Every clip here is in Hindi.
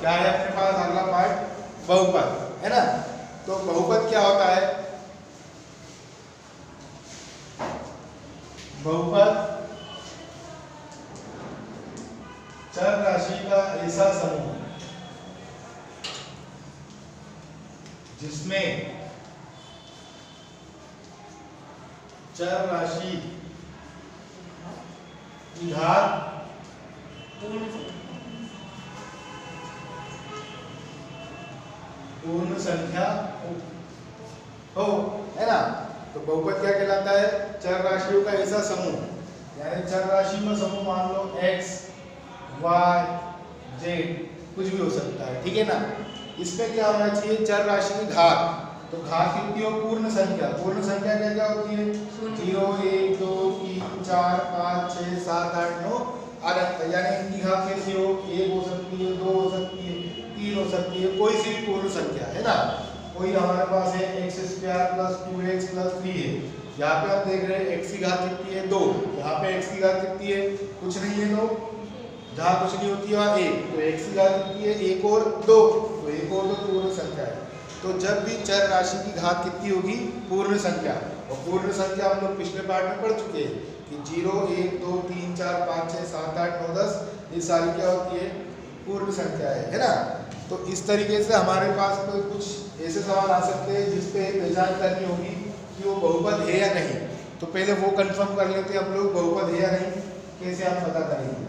क्या है अपने पास अगला पार्ट? बहुपद है ना। तो बहुपद क्या होता है? बहुपद चर राशि का ऐसा समूह जिसमें चर राशि की घात पूर्ण संख्या हो, है ना। तो बहुपद क्या कहलाता है? चर राशियों का ऐसा समूह, यानी चर राशि में समूह मान लो x, y, z कुछ भी हो सकता है, ठीक है ना। इसमें क्या होना चाहिए? चर राशि की घात। तो घात कितनी हो? पूर्ण संख्या। पूर्ण संख्या क्या क्या होती है? 0, 1, 2, 3, 4, 5, 6, 7, 8, 9 अनंत, यानी इनकी घात कैसी हो? 1 हो सकती है, 2 हो सकती है, 3 हो सकती है, कोई सी भी पूर्ण संख्या है ना। कोई हमारे पास है x² + 2x + 3 है। यहाँ पे आप देख रहे हैं x की घात कितनी है? 2। यहाँ पे x की घात कितनी है? कुछ नहीं है 2, जहाँ कुछ नहीं होती है वहाँ 1। तो x की घात कितनी है? 1 और 2, तो 1 और 2 पूर्ण संख्या है। तो जब भी चर राशि की घात कितनी होगी? पूर्ण संख्या। और पूर्ण संख्या हम लोग पिछले पार्ट में पढ़ चुके हैं कि 0, 1, 2, 3, 4, 5, 6, 7, 8, 9, 10 ये सारी क्या होती है? पूर्ण संख्या है ना। तो इस तरीके से हमारे पास कोई कुछ ऐसे सवाल आ सकते हैं जिस पे पहचान करनी होगी कि वो बहुपद है या नहीं। तो पहले वो कंफर्म कर लेते हैं हम लोग, बहुपद है या नहीं कैसे हम पता करेंगे।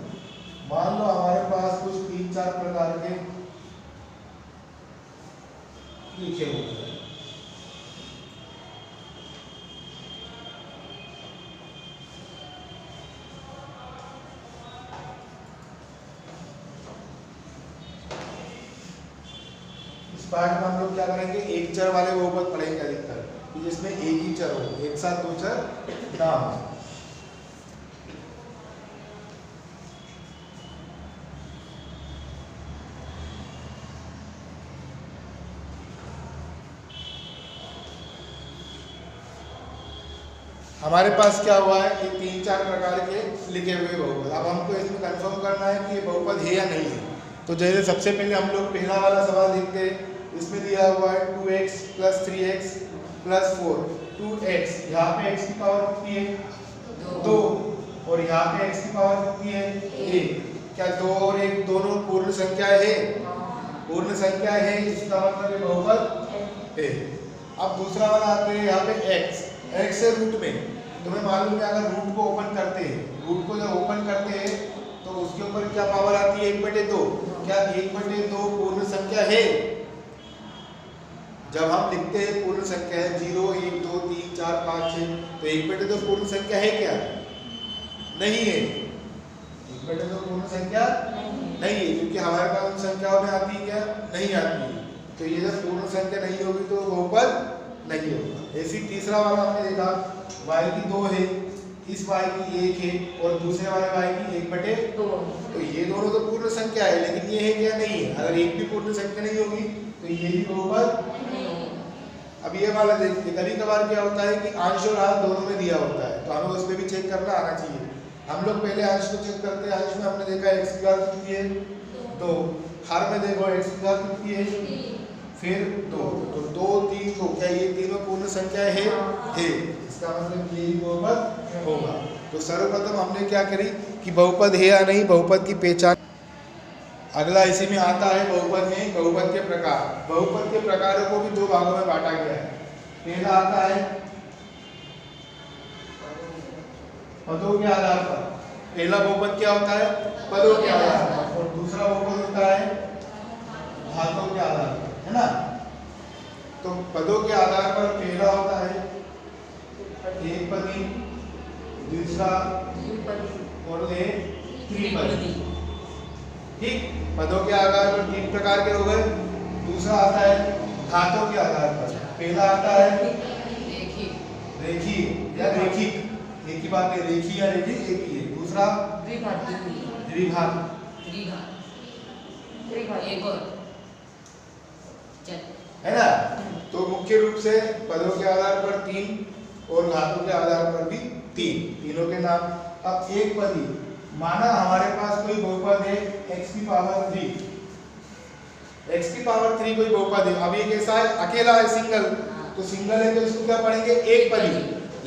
मान लो हमारे पास कुछ 3-4 प्रकार के लिखे हुए हैं। इस पार्ट में हम लोग क्या करेंगे? एक चर वाले बहुपद पढ़ेंगे अधिकतर, जिसमें एक ही चर हो, एक साथ 2 चर ना हो। हमारे पास क्या हुआ है कि 3-4 प्रकार के लिखे हुए बहुपद। अब हमको इसमें कंफर्म करना है कि ये बहुपद है या नहीं है। तो जैसे सबसे पहले हम लोग पहला वाला सवाल देखते हैं। इसमें दिया हुआ है 2x + 3x + 4। 2x, यहाँ पे x की पावर कितनी है? 2, और यहाँ पे x की पावर कितनी है? 1। क्या 2 और 1 दोनों पूर्ण संख्या है? पूर्ण संख्या है, इसका मतलब ये बहुपद है। अब दूसरा वाला आते हैं यहाँ पे x है रूट में। तुम्हें मालूम है अगर रूट को ओपन करते हैं, रूट को जब ओपन करते हैं तो उसके ऊपर क्या पावर आती है? 1/2। क्या 1/2 पूर्ण संख्या है? जब हम लिखते हैं पूर्ण संख्या है 0, 1, 2, 3, 4, 5, 6, तो 1/2 पूर्ण संख्या है क्या? नहीं है। 1/2 पूर्ण संख्या नहीं है, क्योंकि हमारे पास उन संख्याओं में आती है क्या? नहीं आती है। तो ये जब पूर्ण संख्या नहीं होगी तो बहुपद नहीं होगा। ऐसी तीसरा वाला हमने देखा y की 2 है, इस y की 1 है और दूसरे वाले y की 1/2। तो ये दोनों तो पूर्ण संख्या है, लेकिन ये है क्या? नहीं है। अगर एक भी पूर्ण संख्या नहीं होगी तो ये भी बहुपद नहीं। अब ये वाला देखिए, कभी कभार क्या होता है कि अंश और हर दोनों में दिया होता है, तो हमें उसमें भी चेक करना आना चाहिए। हम लोग पहले अंश को चेक करते हैं। अंश में हमने देखा x की घात कितनी है? 2। हर में देखो x की घात कितनी है? फिर 2। तो 2, 3, 2, क्या ये तीनों पूर्ण संख्या है? है। इसका मतलब ये ही बहुपद होगा। तो सर्वप्रथम हमने क्या करी कि बहुपद है या नहीं, बहुपद की पहचान। अगला इसी में आता है बहुपद में बहुपद के प्रकार। बहुपद के प्रकारों को भी 2 भागों में बांटा गया है। पहला आता है पदों के आधार पर। पहला बहुपद क्या होता है? पदों के आधार पर। और दूसरा बहुपद होता है घातों के आधार पर, है ना। तो पदों के आधार पर पहला होता है एकपदी, दूसरा और त्रिपदी। ठीक, पदों के आधार पर 3 प्रकार के हो गए। दूसरा आता है घातों के आधार पर। पहला आता है रेखीय या रैखिक, एक ही बात है, रेखीय या रैखिक एक ही है। दूसरा द्विघात, है ना। तो मुख्य रूप से पदों के आधार पर 3 और घातों के आधार पर भी 3, तीनों के नाम। अब एक पदी, माना हमारे पास कोई बहुपद है x की पावर 3, x की पावर 3 कोई बहुपद है। अब ये कैसा है, अकेला है, सिंगल, तो सिंगल है तो इसको क्या पढ़ेंगे, एक पदी।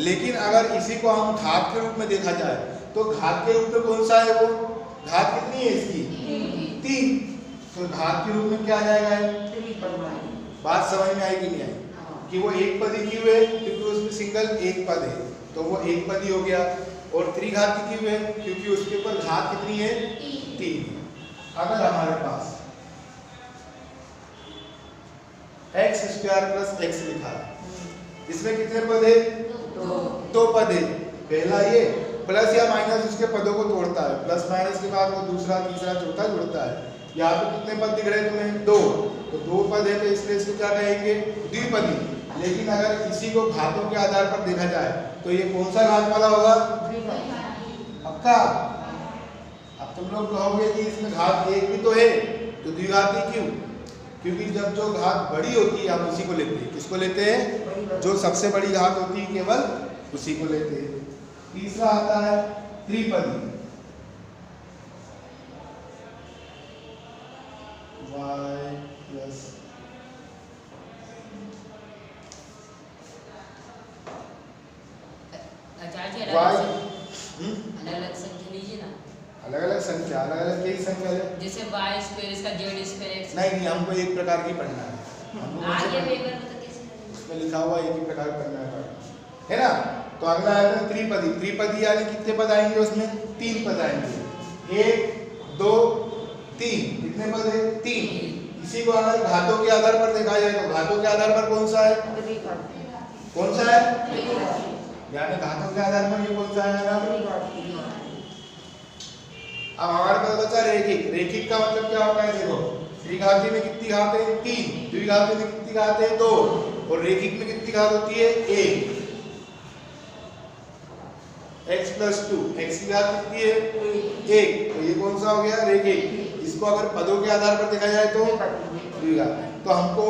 लेकिन अगर इसी को हम घात के रूप में देखा जाए तो घात के रूप में कौन सा है वो, घात कितनी है इसकी, 3, तो घात के रूप में क्या आ जाएगा, बात समझ में आएगी नहीं आई कि वो एक पदी क्यों है, क्योंकि उसमें सिंगल एक पद है तो वो एक पदी हो गया। और त्रिघाती क्यों है, क्योंकि उसके ऊपर घात कितनी है, 3। अगर हमारे पास x² + x लिखा है, इसमें कितने पद है, 2 पद है। पहला ये प्लस या माइनस उसके पदों को तोड़ता है, प्लस माइनस के बाद वो दूसरा तीसरा चौथा जोड़ता है। यहाँ पे कितने पद दिख रहे हैं तुम्हें, 2, तो 2 पद है तो इसलिए इसको क्या कहेंगे, द्विपदी। लेकिन अगर इसी को घातों के आधार पर देखा जाए तो ये कौन सा घात वाला होगा, पक्का। अब तुम लोग कहोगे कि इसमें घात 1 भी तो है, तो द्विघाती क्यों, क्योंकि जब जो घात बड़ी होती है हम उसी को लेते हैं। किसको लेते हैं, जो सबसे बड़ी घात होती है केवल उसी को लेते हैं। तीसरा आता है त्रिपदी, y + अलग संख्या लीजिए ना, अलग अलग संख्या, अलग अलग कई संख्या है, जैसे y² इसका z² x। नहीं हमको एक प्रकार की पढ़ना है, हमको आगे पेपर में तो कैसे उसमें लिखा हुआ एक ही प्रकार पढ़ना है ना। तो अगला है त्रिपदी। त्रिपदी यानी कितने पद आएंगे उसमें, 3 पद आएंगे, 1 2 3, कितने पद है, 3। इसी को अगर घातों के आधार पर देखा जाए तो घातों के आधार पर कौन सा है, कौन सा है, यानी घातों के आधार पर ये कौन सा है ना। अब हमारे पास बचा रेखिक। रेखिक का मतलब क्या होता है, देखो त्रिघाती में कितनी घात है, 3, द्विघाती में कितनी घात है, 2, और रेखिक में कितनी घात होती है, 1। x + 2, x की घात कितनी है, 1, तो ये कौन सा हो गया, रेखिक। इसको अगर पदों के आधार पर देखा जाए तो द्विघात। तो हमको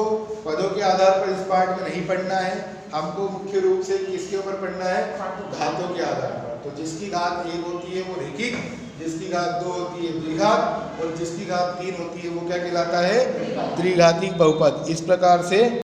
पदों के आधार पर इस पार्ट में नहीं पढ़ना है, हमको मुख्य रूप से किसके ऊपर पढ़ना है, घातों के आधार पर। तो जिसकी घात 1 होती है वो रेखिक, जिसकी घात 2 होती है द्विघात, और जिसकी घात 3 होती है वो क्या कहलाता है, त्रिघाती बहुपद। इस प्रकार से